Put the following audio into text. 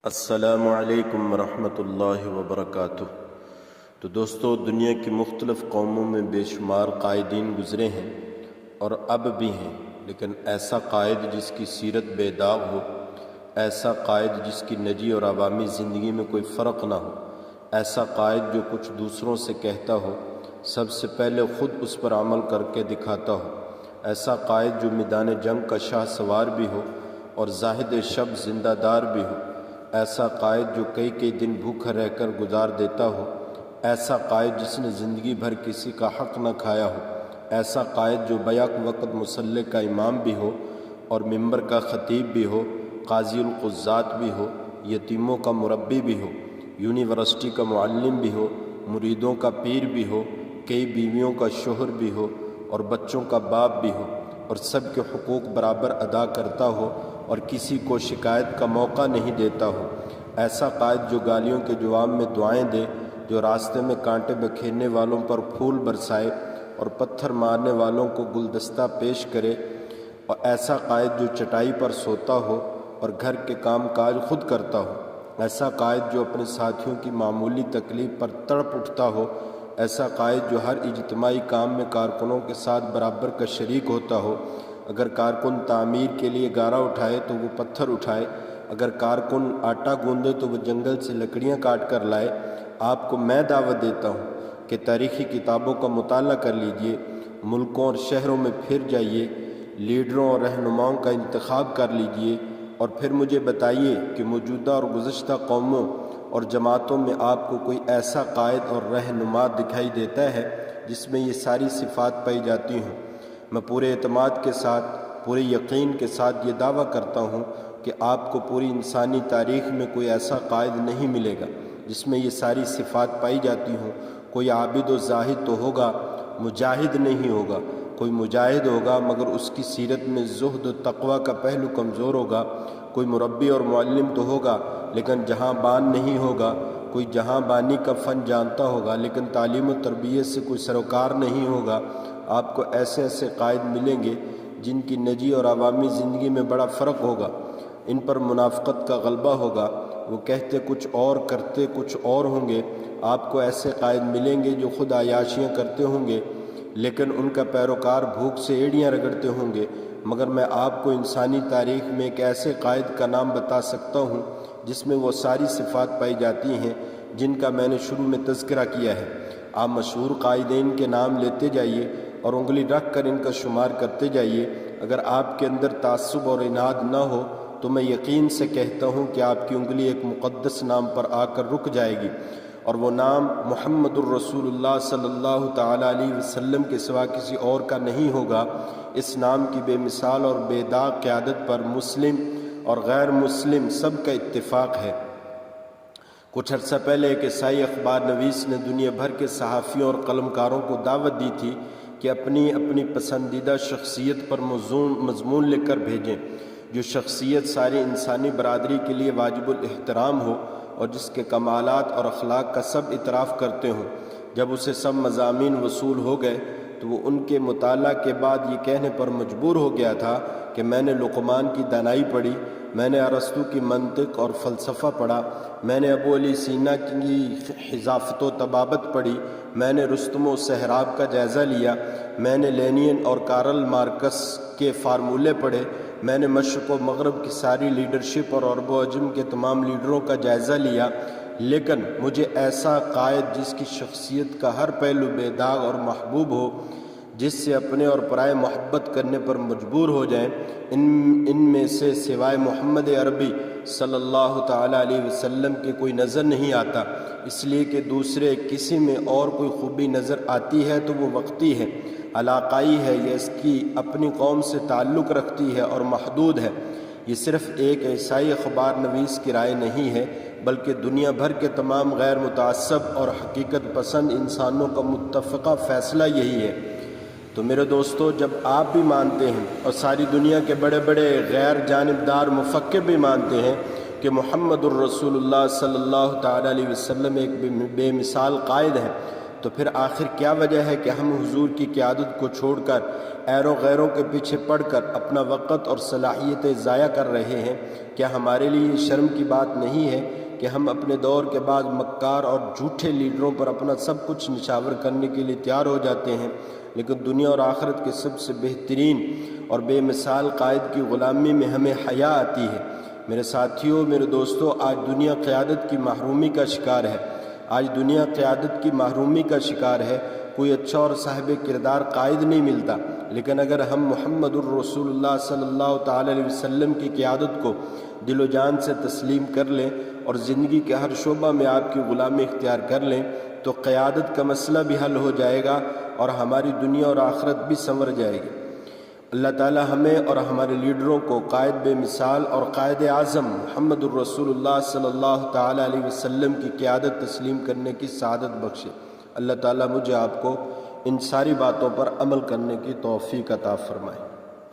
السلام علیکم ورحمۃ اللہ وبرکاتہ۔ تو دوستو، دنیا کی مختلف قوموں میں بے شمار قائدین گزرے ہیں اور اب بھی ہیں، لیکن ایسا قائد جس کی سیرت بے داغ ہو، ایسا قائد جس کی نجی اور عوامی زندگی میں کوئی فرق نہ ہو، ایسا قائد جو کچھ دوسروں سے کہتا ہو سب سے پہلے خود اس پر عمل کر کے دکھاتا ہو، ایسا قائد جو میدان جنگ کا شاہ سوار بھی ہو اور زاہد شب زندہ دار بھی ہو، ایسا قائد جو کئی دن بھوکا رہ کر گزار دیتا ہو، ایسا قائد جس نے زندگی بھر کسی کا حق نہ کھایا ہو، ایسا قائد جو بیک وقت مصلی کا امام بھی ہو اور ممبر کا خطیب بھی ہو، قاضی القضات بھی ہو، یتیموں کا مربی بھی ہو، یونیورسٹی کا معلم بھی ہو، مریدوں کا پیر بھی ہو، کئی بیویوں کا شوہر بھی ہو اور بچوں کا باپ بھی ہو، اور سب کے حقوق برابر ادا کرتا ہو اور کسی کو شکایت کا موقع نہیں دیتا ہو، ایسا قائد جو گالیوں کے جواب میں دعائیں دے، جو راستے میں کانٹے بکھیرنے والوں پر پھول برسائے اور پتھر مارنے والوں کو گلدستہ پیش کرے، اور ایسا قائد جو چٹائی پر سوتا ہو اور گھر کے کام کاج خود کرتا ہو، ایسا قائد جو اپنے ساتھیوں کی معمولی تکلیف پر تڑپ اٹھتا ہو، ایسا قائد جو ہر اجتماعی کام میں کارکنوں کے ساتھ برابر کا شریک ہوتا ہو، اگر کارکن تعمیر کے لیے گارا اٹھائے تو وہ پتھر اٹھائے، اگر کارکن آٹا گوندے تو وہ جنگل سے لکڑیاں کاٹ کر لائے۔ آپ کو میں دعوت دیتا ہوں کہ تاریخی کتابوں کا مطالعہ کر لیجئے، ملکوں اور شہروں میں پھر جائیے، لیڈروں اور رہنماؤں کا انتخاب کر لیجئے اور پھر مجھے بتائیے کہ موجودہ اور گزشتہ قوموں اور جماعتوں میں آپ کو کوئی ایسا قائد اور رہنما دکھائی دیتا ہے جس میں یہ ساری صفات پائی جاتی ہوں۔ میں پورے اعتماد کے ساتھ، پورے یقین کے ساتھ یہ دعویٰ کرتا ہوں کہ آپ کو پوری انسانی تاریخ میں کوئی ایسا قائد نہیں ملے گا جس میں یہ ساری صفات پائی جاتی ہوں۔ کوئی عابد و زاہد تو ہوگا، مجاہد نہیں ہوگا، کوئی مجاہد ہوگا مگر اس کی سیرت میں زہد و تقوی کا پہلو کمزور ہوگا، کوئی مربی اور معلم تو ہوگا لیکن جہاں بان نہیں ہوگا، کوئی جہاں بانی کا فن جانتا ہوگا لیکن تعلیم و تربیت سے کوئی سروکار نہیں ہوگا۔ آپ کو ایسے قائد ملیں گے جن کی نجی اور عوامی زندگی میں بڑا فرق ہوگا، ان پر منافقت کا غلبہ ہوگا، وہ کہتے کچھ اور کرتے کچھ اور ہوں گے۔ آپ کو ایسے قائد ملیں گے جو خود عیاشیاں کرتے ہوں گے لیکن ان کا پیروکار بھوک سے ایڑیاں رگڑتے ہوں گے، مگر میں آپ کو انسانی تاریخ میں ایک ایسے قائد کا نام بتا سکتا ہوں جس میں وہ ساری صفات پائی جاتی ہیں جن کا میں نے شروع میں تذکرہ کیا ہے۔ آپ مشہور قائدین کے نام لیتے جائیے اور انگلی رکھ کر ان کا شمار کرتے جائیے، اگر آپ کے اندر تعصب اور عناد نہ ہو تو میں یقین سے کہتا ہوں کہ آپ کی انگلی ایک مقدس نام پر آ کر رک جائے گی، اور وہ نام محمد الرسول اللہ صلی اللہ تعالیٰ علیہ وسلم کے سوا کسی اور کا نہیں ہوگا۔ اس نام کی بے مثال اور بے داغ قیادت پر مسلم اور غیر مسلم سب کا اتفاق ہے۔ کچھ عرصہ پہلے ایک عیسائی اخبار نویس نے دنیا بھر کے صحافیوں اور قلمکاروں کو دعوت دی تھی کہ اپنی پسندیدہ شخصیت پر مضمون لکھ کر بھیجیں، جو شخصیت ساری انسانی برادری کے لیے واجب الاحترام ہو اور جس کے کمالات اور اخلاق کا سب اعتراف کرتے ہوں۔ جب اسے سب مضامین وصول ہو گئے تو وہ ان کے مطالعہ کے بعد یہ کہنے پر مجبور ہو گیا تھا کہ میں نے لقمان کی دانائی پڑھی، میں نے ارسطو کی منطق اور فلسفہ پڑھا، میں نے ابو علی سینا کی حذافت و طبابت پڑھی، میں نے رستم و سہراب کا جائزہ لیا، میں نے لینین اور کارل مارکس کے فارمولے پڑھے، میں نے مشرق و مغرب کی ساری لیڈرشپ اور عرب و عجم کے تمام لیڈروں کا جائزہ لیا، لیکن مجھے ایسا قائد جس کی شخصیت کا ہر پہلو بے داغ اور محبوب ہو، جس سے اپنے اور پرائے محبت کرنے پر مجبور ہو جائیں، ان میں سے سوائے محمد عربی صلی اللہ تعالیٰ علیہ وسلم کے کوئی نظر نہیں آتا، اس لیے کہ دوسرے کسی میں اور کوئی خوبی نظر آتی ہے تو وہ وقتی ہے، علاقائی ہے، یا اس کی اپنی قوم سے تعلق رکھتی ہے اور محدود ہے۔ یہ صرف ایک عیسائی اخبار نویس کی رائے نہیں ہے بلکہ دنیا بھر کے تمام غیر متعصب اور حقیقت پسند انسانوں کا متفقہ فیصلہ یہی ہے۔ تو میرے دوستو، جب آپ بھی مانتے ہیں اور ساری دنیا کے بڑے بڑے غیر جانبدار مفکر بھی مانتے ہیں کہ محمد الرسول اللہ صلی اللہ تعالیٰ علیہ وسلم ایک بے مثال قائد ہے، تو پھر آخر کیا وجہ ہے کہ ہم حضور کی قیادت کو چھوڑ کر ایروں غیروں کے پیچھے پڑ کر اپنا وقت اور صلاحیتیں ضائع کر رہے ہیں؟ کیا ہمارے لیے یہ شرم کی بات نہیں ہے کہ ہم اپنے دور کے بعد مکار اور جھوٹے لیڈروں پر اپنا سب کچھ نچھاور کرنے کے لیے تیار ہو جاتے ہیں، لیکن دنیا اور آخرت کے سب سے بہترین اور بے مثال قائد کی غلامی میں ہمیں حیا آتی ہے؟ میرے ساتھیوں، میرے دوستوں، آج دنیا قیادت کی محرومی کا شکار ہے۔ آج دنیا قیادت کی محرومی کا شکار ہے۔ کوئی اچھا اور صاحب کردار قائد نہیں ملتا، لیکن اگر ہم محمد الرسول اللہ صلی اللہ تعالی علیہ وسلم کی قیادت کو دل و جان سے تسلیم کر لیں اور زندگی کے ہر شعبہ میں آپ کی غلامی اختیار کر لیں تو قیادت کا مسئلہ بھی حل ہو جائے گا اور ہماری دنیا اور آخرت بھی سنور جائے گی۔ اللہ تعالی ہمیں اور ہمارے لیڈروں کو قائد بے مثال اور قائد اعظم محمد الرسول اللہ صلی اللہ تعالی علیہ وسلم کی قیادت تسلیم کرنے کی سعادت بخشے۔ اللہ تعالی مجھے آپ کو ان ساری باتوں پر عمل کرنے کی توفیق عطا فرمائے۔